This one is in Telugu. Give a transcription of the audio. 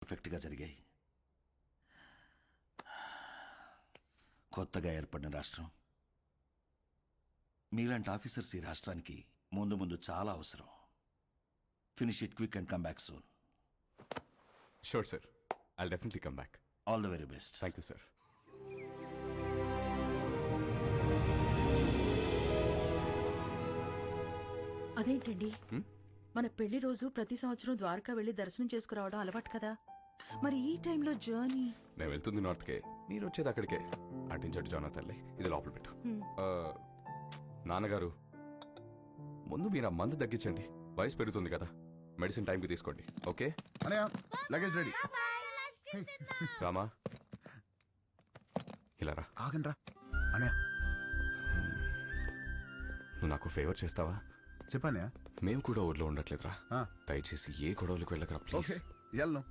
పర్ఫెక్ట్గా జరిగాయి. కొత్తగా ఏర్పడిన రాష్ట్రం, మీలాంటి ఆఫీసర్స్ ఈ రాష్ట్రానికి ముందు ముందు చాలా అవసరం. Finish it quick and come back soon. Sure sir, I'll definitely come back. All the very best. Thank you sir. అదేంటండి, మన పెళ్లి రోజు ప్రతి సంవత్సరం ద్వారకా వెళ్లి దర్శనం చేసుకురావడం అలవాటు కదా, మరి ఈ టైంలో జర్నీ? నేను వెళ్తుంది నార్త్కే, మీరు వచ్చేది అక్కడికే. అటించట్టు జానా తల్లి, ఇది లోపల పెట్టు. నాన్నగారు, ముందు మీరు ఆ మందు తగ్గించండి, వయసు పెరుగుతుంది కదా. మెడిసిన్ టైంకి తీసుకోండి, ఓకే? Luggage ready. రామా, ఇలా రా. ఆగండి రా అనయా. నువ్వు నాకు ఫేవర్ చేస్తావా? చెప్పానయా. మేము కూడా ఊర్లో ఉండట్లేదురా, దయచేసి ఏ గొడవలకు వెళ్ళకరా ప్లీజ్. ఓకే, వెళ్ళను.